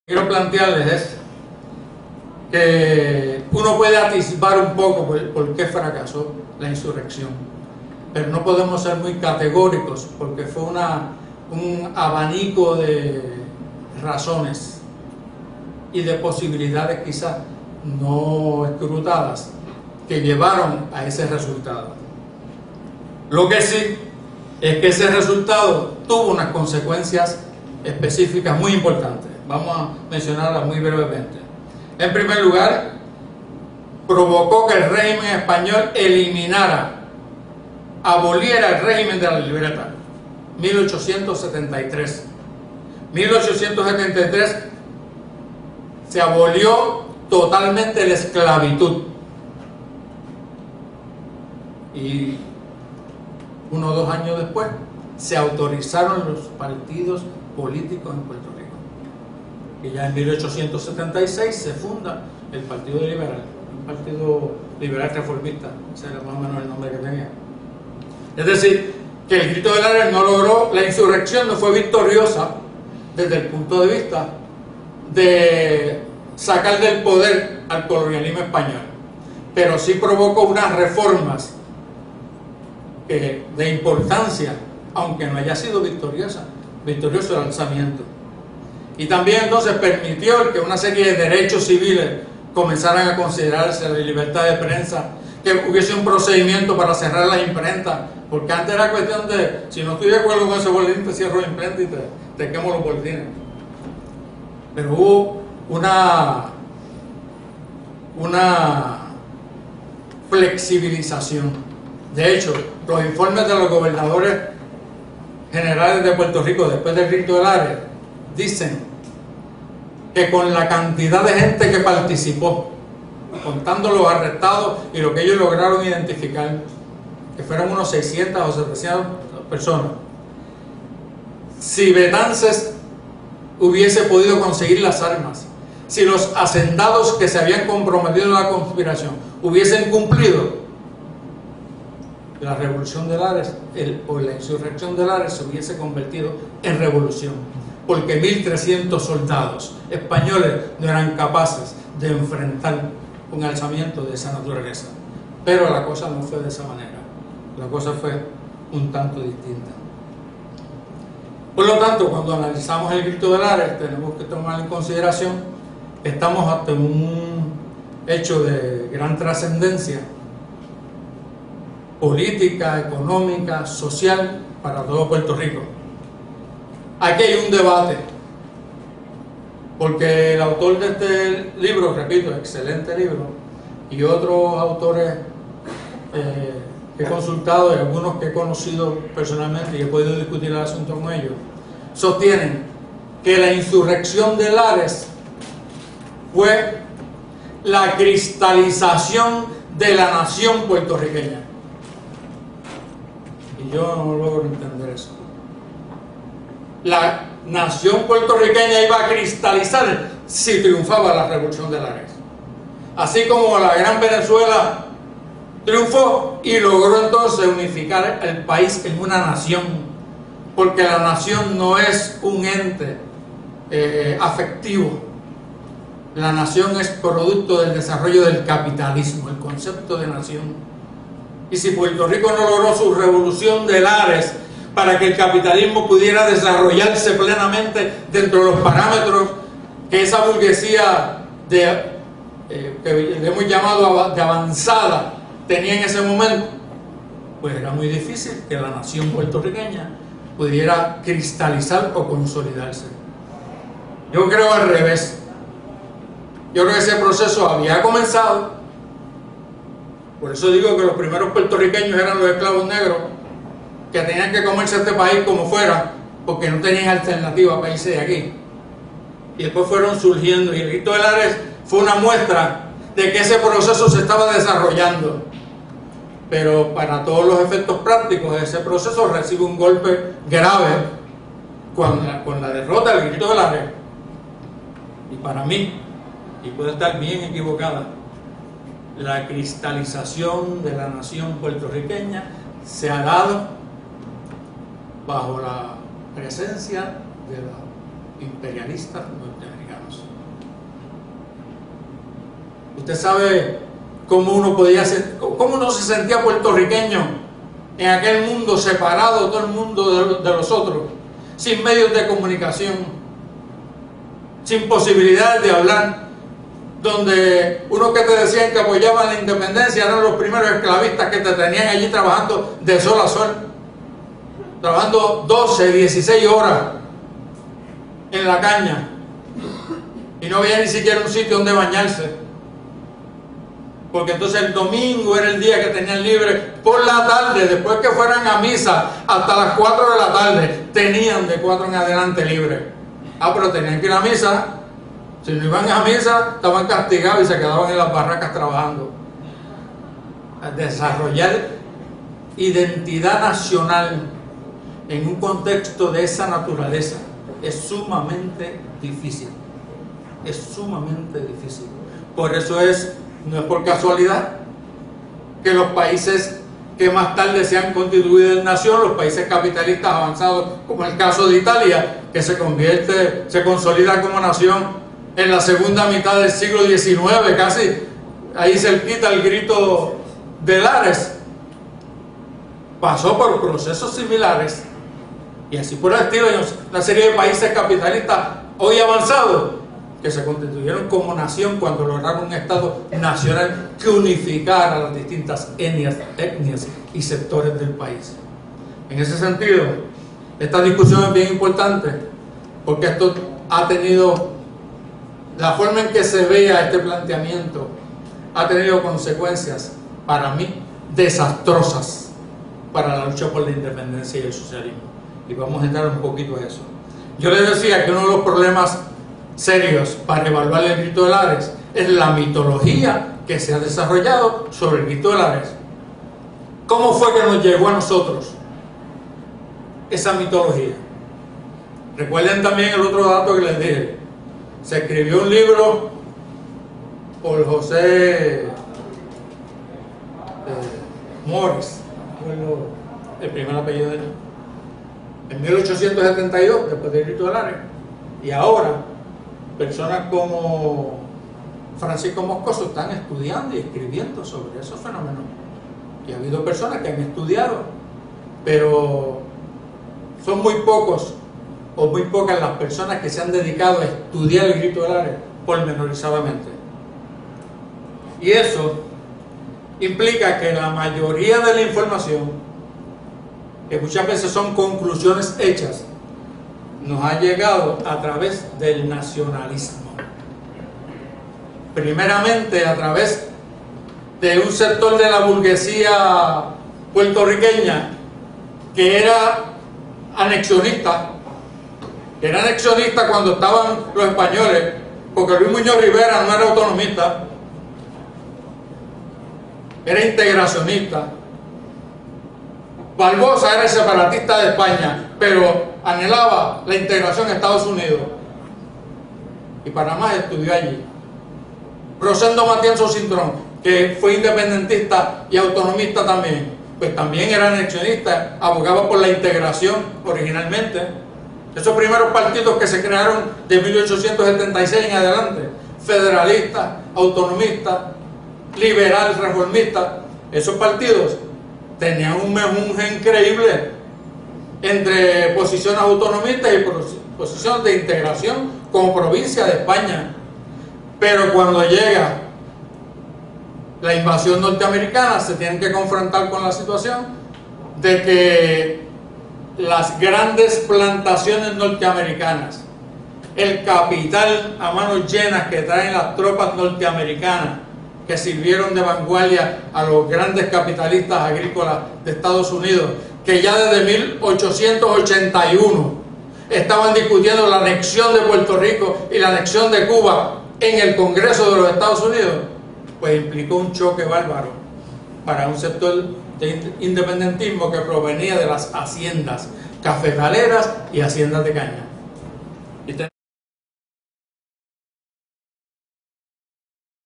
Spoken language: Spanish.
Quiero plantearles es que uno puede atisbar un poco por qué fracasó la insurrección, pero no podemos ser muy categóricos porque fue un abanico de razones y de posibilidades quizás no escrutadas que llevaron a ese resultado. Lo que sí es que ese resultado tuvo unas consecuencias específicas muy importantes. Vamos a mencionarlas muy brevemente. En primer lugar, provocó que el régimen español aboliera el régimen de la libreta. 1873. 1873 se abolió totalmente la esclavitud. Y 1 o 2 años después se autorizaron los partidos políticos en Puerto Rico. Y ya en 1876 se funda el Partido Liberal, un partido liberal reformista, ese era más o menos el nombre que tenía. Es decir, que el Grito del Ares no logró, la insurrección no fue victoriosa desde el punto de vista de sacar del poder al colonialismo español, pero sí provocó unas reformas de importancia, aunque no haya sido victorioso el alzamiento. Y también entonces permitió que una serie de derechos civiles comenzaran a considerarse, la libertad de prensa, que hubiese un procedimiento para cerrar las imprentas, porque antes era cuestión de, si no estoy de acuerdo con ese boletín, te cierro la imprenta y te quemo los boletines. Pero hubo una flexibilización. De hecho, los informes de los gobernadores generales de Puerto Rico después del Grito del Ares dicen que con la cantidad de gente que participó, contando los arrestados y lo que ellos lograron identificar, que fueron unos 600 o 700 personas, si Betances hubiese podido conseguir las armas, si los hacendados que se habían comprometido en la conspiración hubiesen cumplido, la revolución de Lares, o la insurrección de Lares se hubiese convertido en revolución, porque 1.300 soldados españoles no eran capaces de enfrentar un alzamiento de esa naturaleza. Pero la cosa no fue de esa manera, la cosa fue un tanto distinta. Por lo tanto, cuando analizamos el Grito de Lares, tenemos que tomar en consideración que estamos ante un hecho de gran trascendencia política, económica, social para todo Puerto Rico. Aquí hay un debate, porque el autor de este libro, repito, excelente libro, y otros autores que he consultado y algunos que he conocido personalmente y he podido discutir el asunto con ellos, sostienen que la insurrección de Lares fue la cristalización de la nación puertorriqueña. Y yo no logro entender eso. La nación puertorriqueña iba a cristalizar si triunfaba la revolución de Lares. Así como la gran Venezuela triunfó y logró entonces unificar el país en una nación, porque la nación no es un ente afectivo. La nación es producto del desarrollo del capitalismo, el concepto de nación. Y si Puerto Rico no logró su revolución de Lares para que el capitalismo pudiera desarrollarse plenamente dentro de los parámetros que esa burguesía que le hemos llamado de avanzada tenía en ese momento, pues era muy difícil que la nación puertorriqueña pudiera cristalizar o consolidarse. Yo creo al revés. Yo creo que ese proceso había comenzado. Por eso digo que los primeros puertorriqueños eran los esclavos negros, que tenían que comerse este país como fuera, porque no tenían alternativa para irse de aquí. Y después fueron surgiendo, y el Grito de Lares fue una muestra de que ese proceso se estaba desarrollando. Pero para todos los efectos prácticos, ese proceso recibe un golpe grave con la derrota del Grito de Lares. Y para mí, y puede estar bien equivocada, la cristalización de la nación puertorriqueña se ha dado bajo la presencia de los imperialistas norteamericanos. Usted sabe cómo cómo uno se sentía puertorriqueño en aquel mundo separado, todo el mundo de los otros, sin medios de comunicación, sin posibilidades de hablar, donde unos que te decían que apoyaban la independencia eran los primeros esclavistas que te tenían allí trabajando de sol a sol, trabajando 12, 16 horas en la caña, y no había ni siquiera un sitio donde bañarse, porque entonces el domingo era el día que tenían libre. Por la tarde, después que fueran a misa hasta las 4 de la tarde, tenían de 4 en adelante libre. Pero tenían que ir a misa. Si no iban a misa, estaban castigados y se quedaban en las barracas trabajando. Desarrollar identidad nacional en un contexto de esa naturaleza es sumamente difícil. Es sumamente difícil. Por eso no es por casualidad que los países que más tarde se han constituido en nación, los países capitalistas avanzados, como el caso de Italia, que se consolida como nación en la segunda mitad del siglo XIX, casi ahí cerquita el grito de Lares, pasó por procesos similares, y así por el estilo. Hay una serie de países capitalistas hoy avanzados que se constituyeron como nación cuando lograron un Estado nacional que unificara a las distintas etnias y sectores del país. En ese sentido, esta discusión es bien importante, porque esto ha tenido, la forma en que se vea este planteamiento ha tenido consecuencias, para mí, desastrosas para la lucha por la independencia y el socialismo. Y vamos a entrar un poquito a eso. Yo les decía que uno de los problemas serios para evaluar el grito de Lares es la mitología que se ha desarrollado sobre el grito de Lares. ¿Cómo fue que nos llegó a nosotros esa mitología? Recuerden también el otro dato que les dije. Se escribió un libro por José Morris, el primer apellido de él, en 1872, después del grito de Lares, y ahora personas como Francisco Moscoso están estudiando y escribiendo sobre esos fenómenos. Y ha habido personas que han estudiado, pero son muy pocos o muy pocas las personas que se han dedicado a estudiar el grito de Lares pormenorizadamente. Y eso implica que la mayoría de la información, que muchas veces son conclusiones hechas, nos ha llegado a través del nacionalismo. Primeramente a través de un sector de la burguesía puertorriqueña que era anexionista, cuando estaban los españoles, porque Luis Muñoz Rivera no era autonomista, era integracionista. Barbosa era el separatista de España, pero anhelaba la integración en Estados Unidos, y Panamá estudió allí. Rosendo Matienzo Cintrón, que fue independentista y autonomista también, pues también era anexionista, abogaba por la integración originalmente. Esos primeros partidos que se crearon de 1876 en adelante, federalista, autonomista, liberal, reformista, esos partidos tenían un mejunje increíble entre posiciones autonomistas y posiciones de integración como provincia de España. Pero cuando llega la invasión norteamericana, se tienen que confrontar con la situación de que las grandes plantaciones norteamericanas, el capital a manos llenas que traen las tropas norteamericanas, que sirvieron de vanguardia a los grandes capitalistas agrícolas de Estados Unidos, que ya desde 1881 estaban discutiendo la anexión de Puerto Rico y la anexión de Cuba en el Congreso de los Estados Unidos, pues implicó un choque bárbaro para un sector de independentismo que provenía de las haciendas cafetaleras y haciendas de caña.